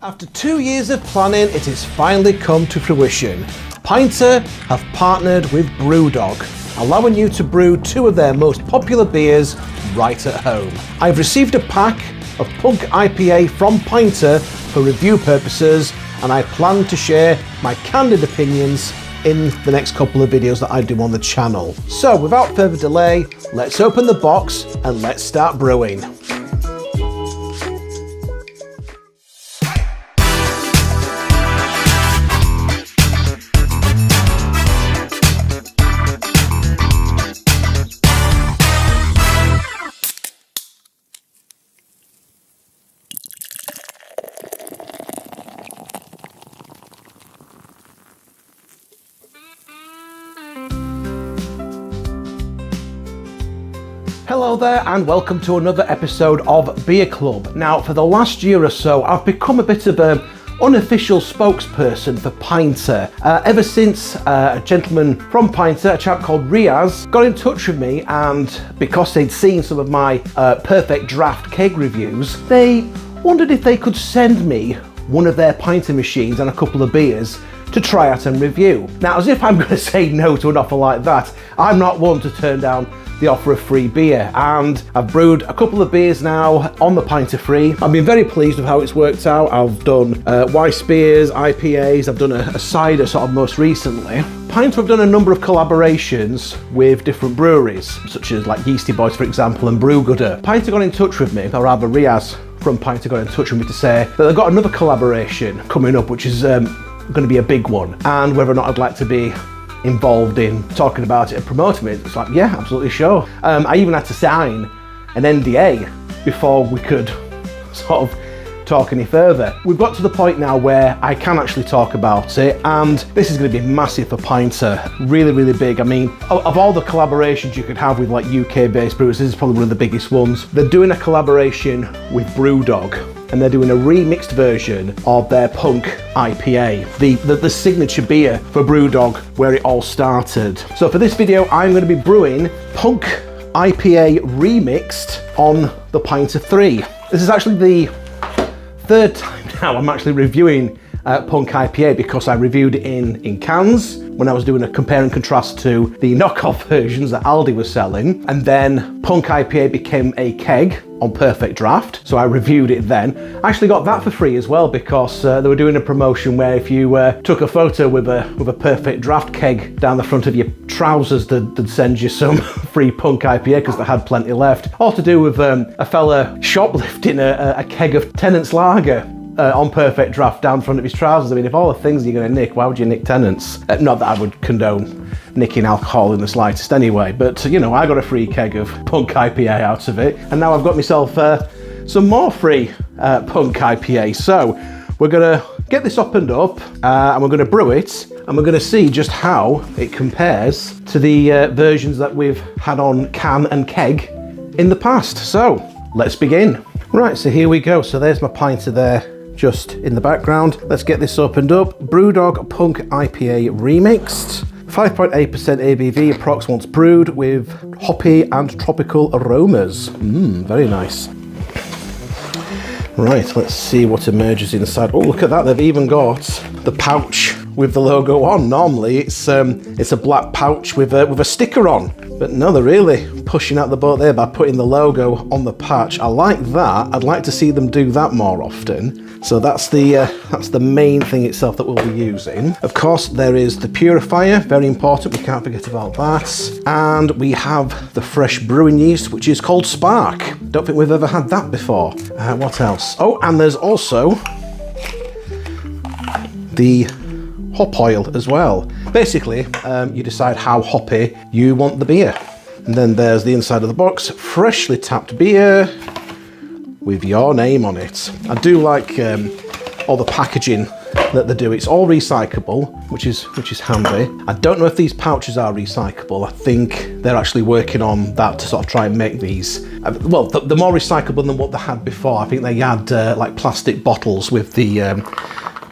After 2 years of planning, it has finally come to fruition. Pinter have partnered with Brewdog, allowing you to brew 2 of their most popular beers right at home. I've received a pack of Punk IPA from Pinter for review purposes, and I plan to share my candid opinions in the next couple of videos that I do on the channel. So without further delay, let's open the box and let's start brewing. Hello there and welcome to another episode of Beer Club. Now for the last year or so I've become a bit of an unofficial spokesperson for Pinter. Ever since a gentleman from Pinter, a chap called Riaz, got in touch with me, and because they'd seen some of my perfect draft keg reviews, they wondered if they could send me one of their Pinter machines and a couple of beers to try out and review. Now, as if I'm going to say no to an offer like that, I'm not one to turn down the offer of free beer, and I've brewed a couple of beers now on the Pinter free. I've been very pleased with how it's worked out. I've done Weiss beers, IPAs, I've done a cider sort of most recently. Pinter have done a number of collaborations with different breweries, such as like Yeasty Boys for example and Brew. Pinter got in touch with me, or rather Riaz from Pinter got in touch with me to say that they've got another collaboration coming up, which is going to be a big one, and whether or not I'd like to be involved in talking about it and promoting it. It's like, yeah, absolutely sure. I even had to sign an NDA before we could sort of talk any further. We've got to the point now where I can actually talk about it, and this is going to be massive for Pinter. Really, really big. I mean, of all the collaborations you could have with like UK-based brewers, this is probably one of the biggest ones. They're doing a collaboration with Brewdog, and they're doing a remixed version of their Punk IPA, the signature beer for Brewdog, where it all started. So for this video, I'm going to be brewing Punk IPA remixed on the Pinter 3. This is actually the third time now I'm actually reviewing Punk IPA, because I reviewed it in cans when I was doing a compare and contrast to the knockoff versions that Aldi was selling, and then Punk IPA became a keg on Perfect Draft, so I reviewed it then. I actually got that for free as well, because they were doing a promotion where if you took a photo with a Perfect Draft keg down the front of your trousers, they'd send you some free Punk IPA because they had plenty left. All to do with a fella shoplifting a keg of Tennent's Lager on Perfect Draft down front of his trousers. I mean, if all the things you're going to nick, why would you nick Tennent's? Not that I would condone nicking alcohol in the slightest anyway, but you know, I got a free keg of Punk IPA out of it, and now I've got myself some more free Punk IPA. So we're going to get this opened up and we're going to brew it, and we're going to see just how it compares to the versions that we've had on can and keg in the past. So let's begin. Right, so here we go. So there's my Pinter there, just in the background. Let's get this opened up. Brewdog Punk IPA remixed. 5.8% ABV, approx once brewed, with hoppy and tropical aromas. Very nice. Right, let's see what emerges inside. Oh, look at that, they've even got the pouch with the logo on. Normally it's a black pouch with a sticker on, but no, they're really pushing out the boat there by putting the logo on the patch. I like that. I'd like to see them do that more often. So that's the main thing itself that we'll be using. Of course, there is the purifier, very important, we can't forget about that. And we have the fresh brewing yeast, which is called Spark. Don't think we've ever had that before. What else? Oh, and there's also the hop oil as well. Basically, you decide how hoppy you want the beer. And then there's the inside of the box, freshly tapped beer with your name on it. I do like all the packaging that they do. It's all recyclable, which is handy. I don't know if these pouches are recyclable. I think they're actually working on that to sort of try and make these. Well, they're more recyclable than what they had before. I think they had like plastic bottles with the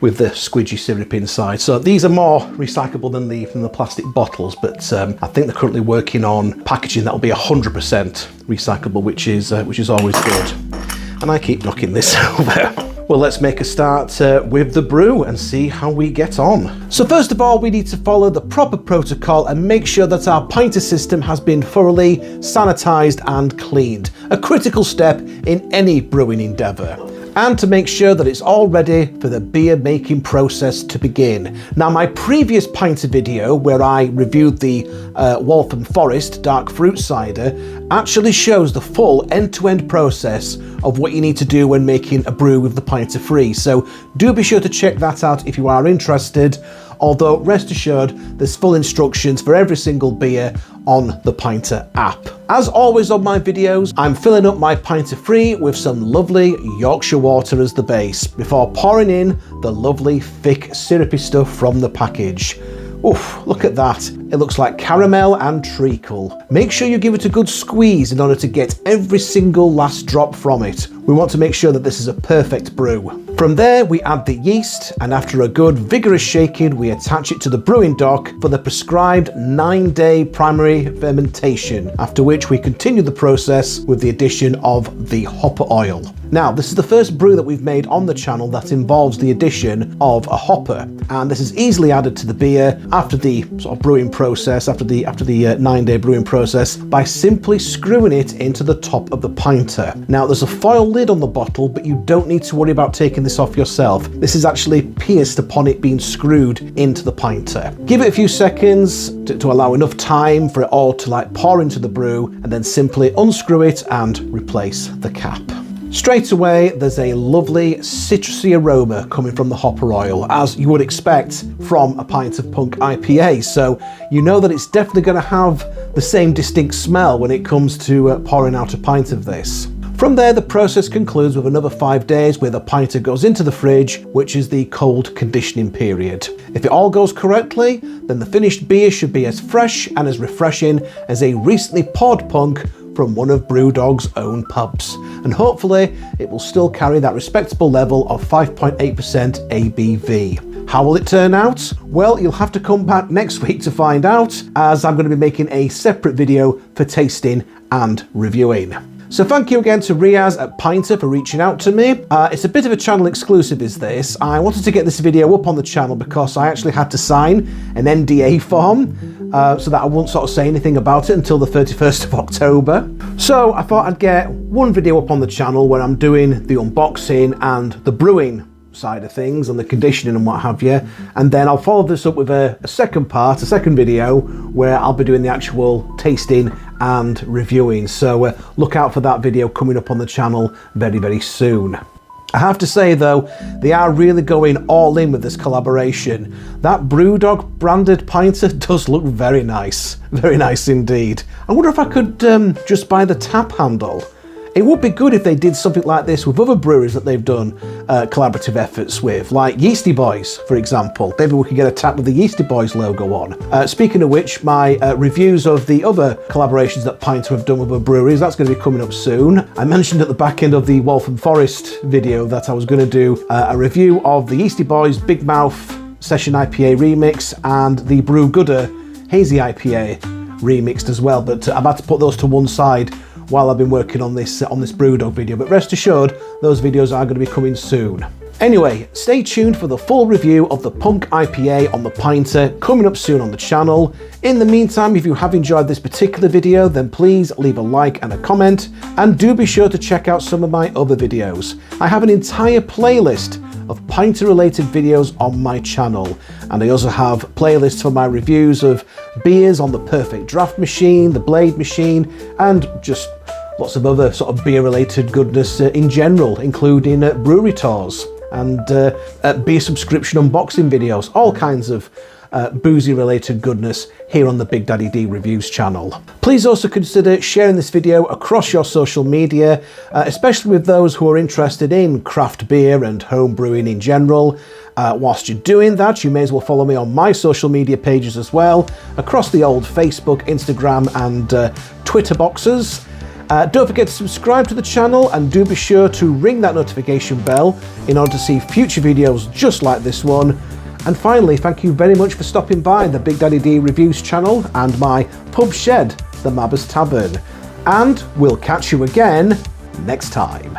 squidgy syrup inside. So these are more recyclable than the plastic bottles, but I think they're currently working on packaging that will be 100% recyclable, which is always good. And I keep knocking this over. Well, let's make a start with the brew and see how we get on. So first of all, we need to follow the proper protocol and make sure that our pinter system has been thoroughly sanitized and cleaned, a critical step in any brewing endeavor. And to make sure that it's all ready for the beer making process to begin. Now, my previous pinter video where I reviewed the Waltham Forest dark fruit cider actually shows the full end-to-end process of what you need to do when making a brew with the pinter free. So do be sure to check that out if you are interested. Although rest assured, there's full instructions for every single beer on the Pinter app. As always on my videos, I'm filling up my Pinter free with some lovely Yorkshire water as the base, before pouring in the lovely thick syrupy stuff from the package. Oof, look at that. It looks like caramel and treacle. Make sure you give it a good squeeze in order to get every single last drop from it. We want to make sure that this is a perfect brew. From there, we add the yeast, and after a good vigorous shaking, we attach it to the brewing dock for the prescribed 9-day primary fermentation, after which we continue the process with the addition of the hopper oil. Now, this is the first brew that we've made on the channel that involves the addition of a hopper, and this is easily added to the beer after the sort of brewing process, after the 9-day brewing process, by simply screwing it into the top of the pinter. Now, there's a foil lid on the bottle, but you don't need to worry about taking this off yourself. This is actually pierced upon it being screwed into the pinter. Give it a few seconds to allow enough time for it all to pour into the brew, and then simply unscrew it and replace the cap. Straight away, there's a lovely citrusy aroma coming from the hopper oil, as you would expect from a pint of Punk IPA, so you know that it's definitely going to have the same distinct smell when it comes to pouring out a pint of this. From there, the process concludes with another 5 days where the pinter goes into the fridge, which is the cold conditioning period. If it all goes correctly, then the finished beer should be as fresh and as refreshing as a recently poured punk from one of Brewdog's own pubs. And hopefully, it will still carry that respectable level of 5.8% ABV. How will it turn out? Well, you'll have to come back next week to find out, as I'm going to be making a separate video for tasting and reviewing. So thank you again to Riaz at Pinter for reaching out to me. It's a bit of a channel exclusive is this. I wanted to get this video up on the channel because I actually had to sign an NDA form so that I wouldn't sort of say anything about it until the 31st of October. So I thought I'd get one video up on the channel where I'm doing the unboxing and the brewing side of things and the conditioning and what have you, and then I'll follow this up with a second video where I'll be doing the actual tasting and reviewing. So look out for that video coming up on the channel very, very soon. I have to say though, they are really going all in with this collaboration. That Brewdog branded pinter does look very nice indeed. I wonder if I could just buy the tap handle. It would be good if they did something like this with other breweries that they've done collaborative efforts with, like Yeasty Boys, for example. Maybe we could get a tap with the Yeasty Boys logo on. Speaking of which, my reviews of the other collaborations that Pinter have done with other breweries, that's going to be coming up soon. I mentioned at the back end of the Waltham Forest video that I was going to do a review of the Yeasty Boys Big Mouth Session IPA remix and the Brew Gooder Hazy IPA remixed as well, but I've had to put those to one side while I've been working on this Brewdog video, but rest assured those videos are going to be coming soon. Anyway, stay tuned for the full review of the Punk IPA on the Pinter coming up soon on the channel. In the meantime, if you have enjoyed this particular video, then please leave a like and a comment, and do be sure to check out some of my other videos. I have an entire playlist of pinter related videos on my channel, and I also have playlists for my reviews of beers on the Perfect Draft Machine, the Blade Machine, and just lots of other sort of beer related goodness in general, including brewery tours and beer subscription unboxing videos, all kinds of boozy related goodness here on the Big Daddy D Reviews channel. Please also consider sharing this video across your social media, especially with those who are interested in craft beer and home brewing in general. Whilst you're doing that, you may as well follow me on my social media pages as well, across the old Facebook, Instagram and Twitter boxes. Don't forget to subscribe to the channel, and do be sure to ring that notification bell in order to see future videos just like this one. And finally, thank you very much for stopping by the Big Daddy D Reviews channel and my pub shed, the Mabbers Tavern. And we'll catch you again next time.